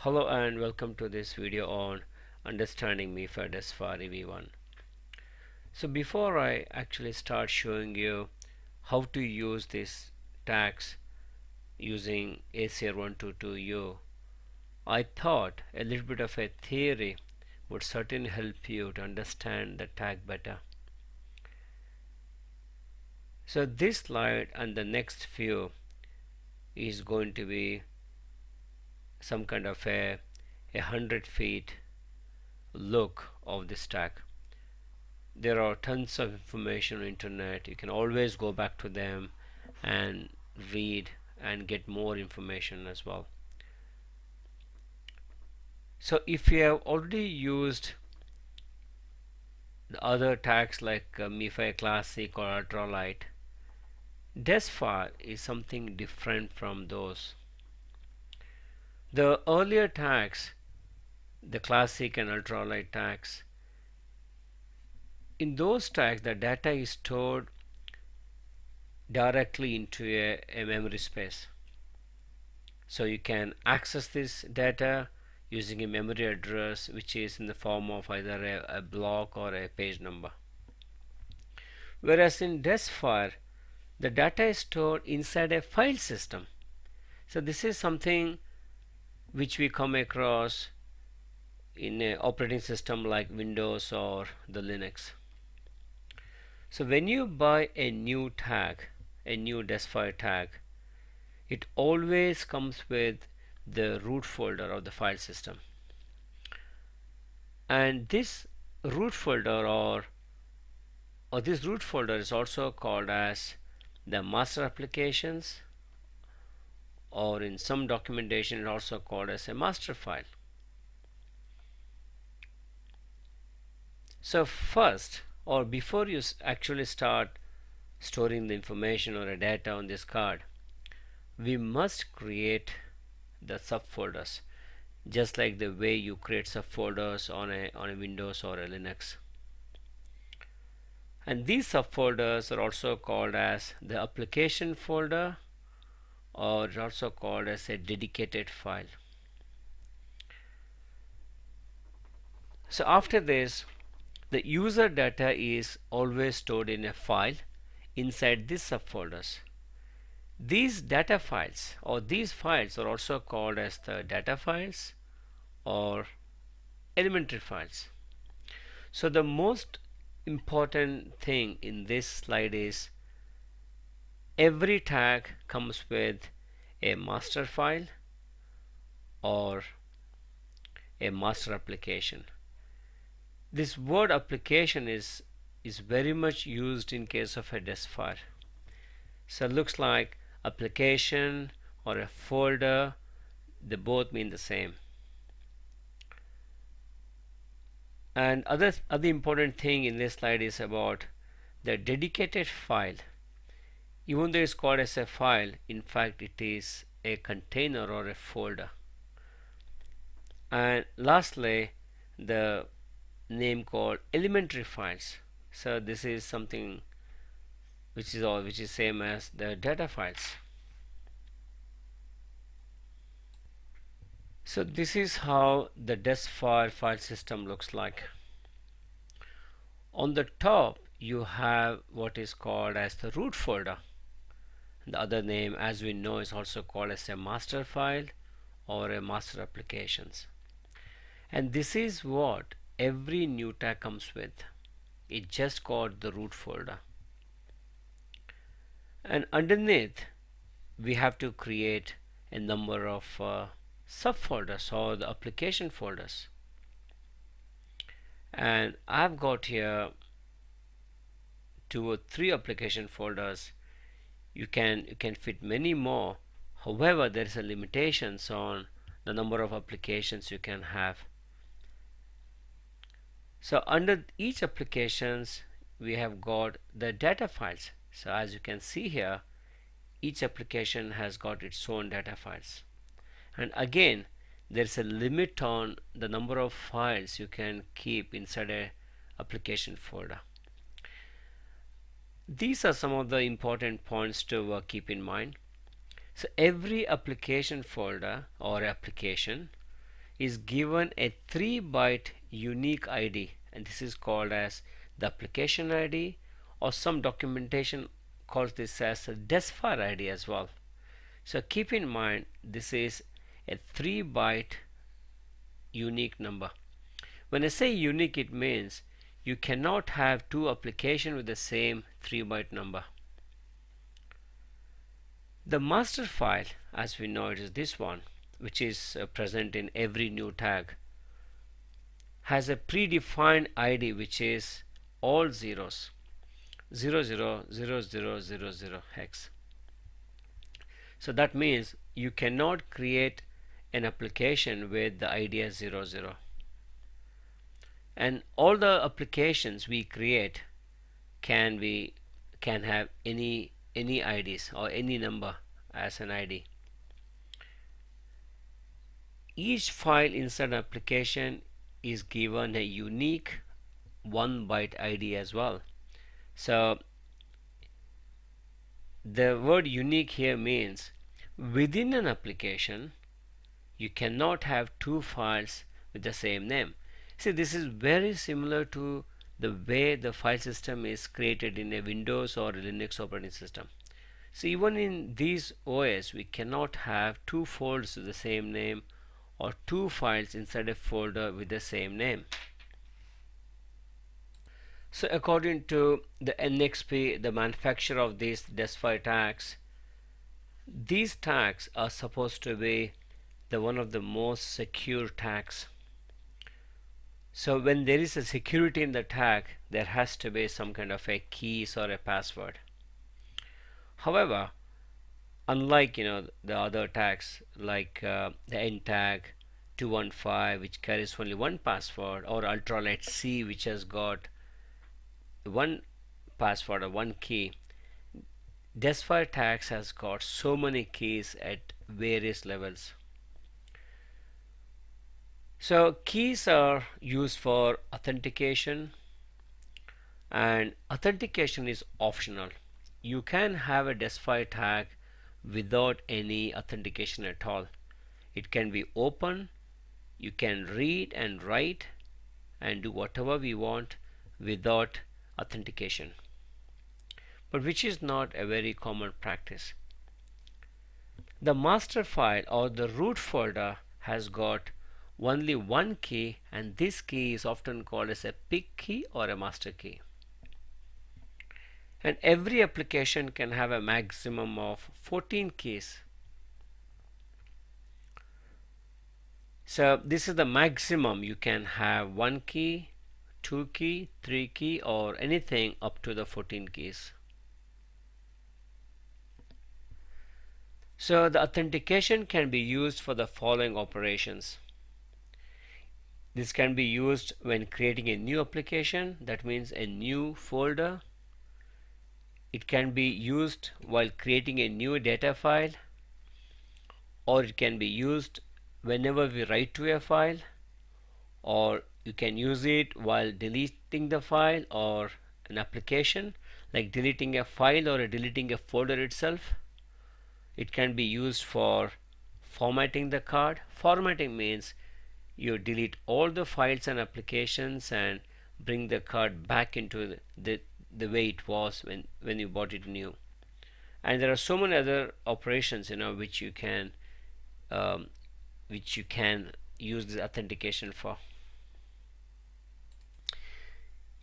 Hello and welcome to this video on understanding me for DESFire v1. So before I actually start showing you how to use these tags using ACR122U, I thought a little bit of a theory would certainly help you to understand the tag better. So this slide and the next few is going to be some kind of a 100-feet look of this tag. There are tons of information on internet. You can always go back to them and read and get more information as well. So if you have already used the other tags like MiFi Classic or Ultralight, DESFire is something different from those. The earlier tags, the Classic and Ultralight tags, in those tags the data is stored directly into a memory space. So you can access this data using a memory address which is in the form of either a block or a page number. Whereas in DESFire, the data is stored inside a file system. So this is something which we come across in an operating system like Windows or the Linux. So when you buy a new tag, a new DESFire tag, it always comes with the root folder of the file system. And this root folder or this root folder is also called as the master applications, or in some documentation it also called as a master file. So first, or before you actually start storing the information or a data on this card, we must create the subfolders, just like the way you create subfolders on a Windows or a Linux. And these subfolders are also called as the application folder, or also called as a dedicated file. So after this, the user data is always stored in a file inside these subfolders. These data files or these files are also called as the data files or elementary files. So the most important thing in this slide is every tag comes with a master file or a master application. This word application is very much used in case of a DESFire. So it looks like application or a folder, they both mean the same. And other important thing in this slide is about the dedicated file. Even though it's called as a file, in fact it is a container or a folder. And lastly, the name called elementary files. So this is something which is same as the data files. So this is how the DESFire file system looks like. On the top you have what is called as the root folder. The other name, as we know, is also called as a master file or a master applications. And this is what every new tag comes with. It's just called the root folder. And underneath we have to create a number of subfolders or the application folders. And I've got here 2 or 3 application folders. You can fit many more. However, there is a limitations on the number of applications you can have. So under each applications we have got the data files. So as you can see here, each application has got its own data files. And again, there's a limit on the number of files you can keep inside a application folder. These are some of the important points to keep in mind. So every application folder or application is given a 3-byte unique ID, and this is called as the application ID, or some documentation calls this as a DESFire ID as well. So keep in mind this is a 3-byte unique number. When I say unique, it means you cannot have two applications with the same 3-byte number. The master file, as we know, it is this one, which is present in every new tag, has a predefined ID which is all zeros, 000000 hex. So that means you cannot create an application with the ID as 00. And all the applications we create can have any IDs or any number as an ID. Each file inside an application is given a unique 1-byte ID as well. So the word unique here means within an application you cannot have two files with the same name. See, this is very similar to the way the file system is created in a Windows or a Linux operating system. So even in these OS we cannot have two folders with the same name or two files inside a folder with the same name. So according to the NXP, the manufacturer of these DESFire tags, these tags are supposed to be one of the most secure tags. So when there is a security in the tag, there has to be some kind of a keys or a password. However, unlike the other tags like the N tag 215, which carries only one password, or ultralight C, which has got one password or one key, DESFire tags has got so many keys at various levels. So keys are used for authentication, and authentication is optional. You can have a DESFire tag without any authentication at all. It can be open, you can read and write and do whatever we want without authentication, but which is not a very common practice. The master file or the root folder has got only one key, and this key is often called as a pick key or a master key. And every application can have a maximum of 14 keys. So this is the maximum. You can have one key, 2 key, 3 key, or anything up to the 14 keys. So the authentication can be used for the following operations. This can be used when creating a new application, that means a new folder. It can be used while creating a new data file, or it can be used whenever we write to a file, or you can use it while deleting the file or an application, like deleting a file or deleting a folder itself. It can be used for formatting the card. Formatting means you delete all the files and applications and bring the card back into the way it was when you bought it new. And there are so many other operations which you can use this authentication for.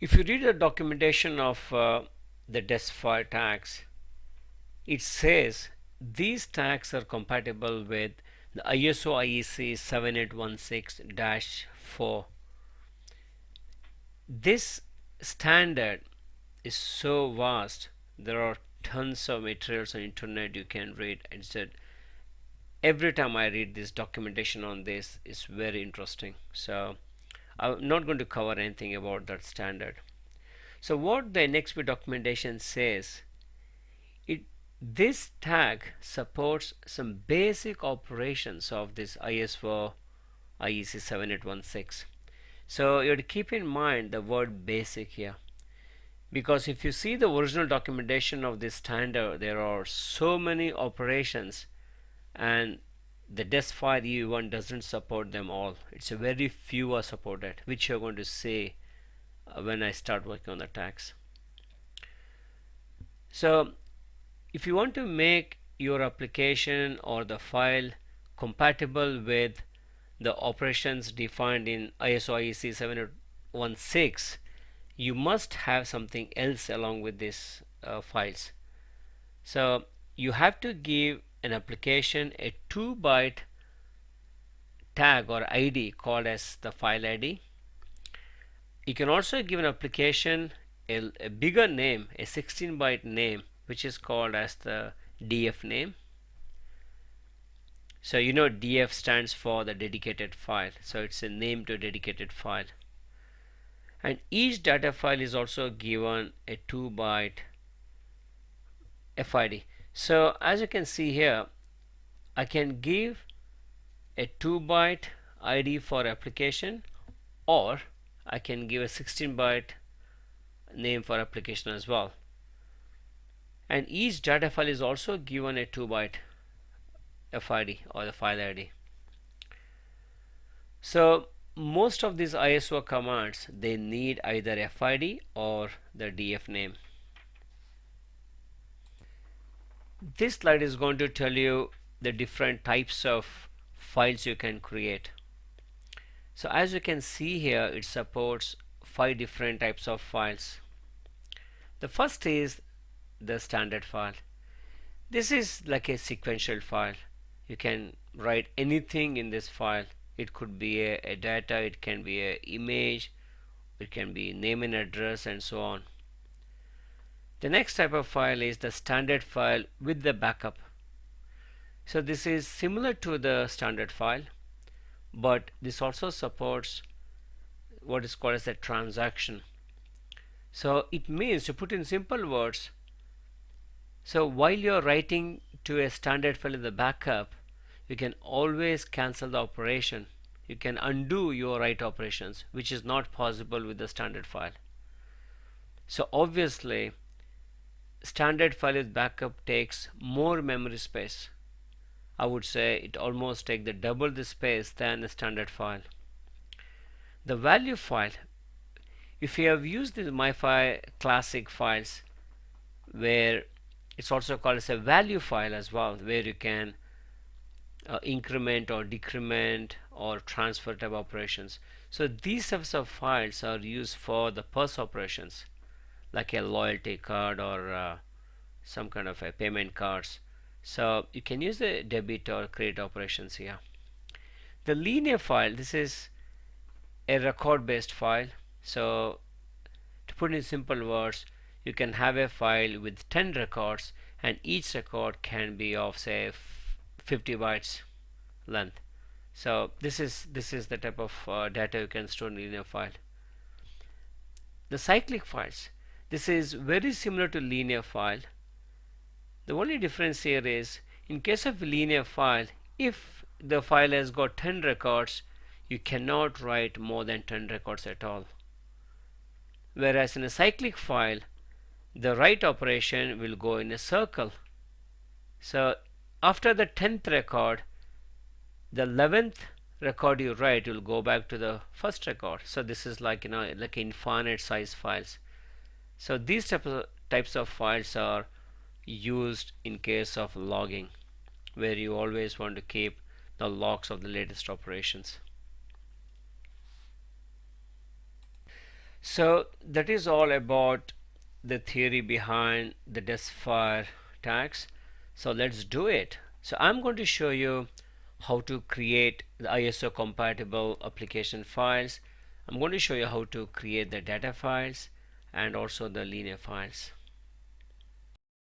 If you read the documentation of the DESFire tags, it says these tags are compatible with the ISO7816-4. This standard is so vast. There are tons of materials on internet you can read, and said every time I read this documentation on this, is very interesting. So I'm not going to cover anything about that standard. So what the NXP documentation says, this tag supports some basic operations of this ISO IEC 7816. So you have to keep in mind the word basic here, because if you see the original documentation of this standard, there are so many operations, and the DESFire E1 doesn't support them all. It's a very few are supported, which you're going to see when I start working on the tags. So if you want to make your application or the file compatible with the operations defined in ISO7816, you must have something else along with these files. So you have to give an application a 2-byte tag or ID called as the file ID. You can also give an application a bigger name, a 16-byte name, which is called as the DF name. So you know DF stands for the dedicated file, so it's a name to a dedicated file. And each data file is also given a 2-byte FID. So as you can see here, I can give a 2-byte ID for application, or I can give a 16-byte name for application as well. And each data file is also given a 2-byte FID or the file ID. So most of these ISO commands, they need either FID or the DF name. This slide is going to tell you the different types of files you can create. So as you can see here, it supports 5 different types of files. The first is the standard file. This is like a sequential file. You can write anything in this file. It could be a data, it can be an image, it can be name and address, and so on. The next type of file is the standard file with the backup. So this is similar to the standard file, but this also supports what is called as a transaction. So it means, to put in simple words, so while you're writing to a standard file in the backup, you can always cancel the operation. You can undo your write operations, which is not possible with the standard file. So obviously, standard file with backup takes more memory space. I would say it almost takes the double the space than the standard file. The value file, if you have used the MyFi classic files, where it's also called as a value file as well, where you can increment or decrement or transfer type operations. So these types of files are used for the PERS operations, like a loyalty card or some kind of a payment cards. So you can use the debit or credit operations here. The linear file, this is a record based file. So to put in simple words, you can have a file with 10 records, and each record can be of say 50 bytes length. So this is the type of data you can store in linear file. The cyclic files, this is very similar to linear file. The only difference here is, in case of linear file, if the file has got 10 records, you cannot write more than 10 records at all. Whereas in a cyclic file, the write operation will go in a circle. So after the 10th record, the 11th record you write will go back to the first record. So this is like like infinite size files. So these types of files are used in case of logging, where you always want to keep the logs of the latest operations. So that is all about the theory behind the DESFire tags. So let's do it. So I'm going to show you how to create the ISO compatible application files. I'm going to show you how to create the data files and also the linear files.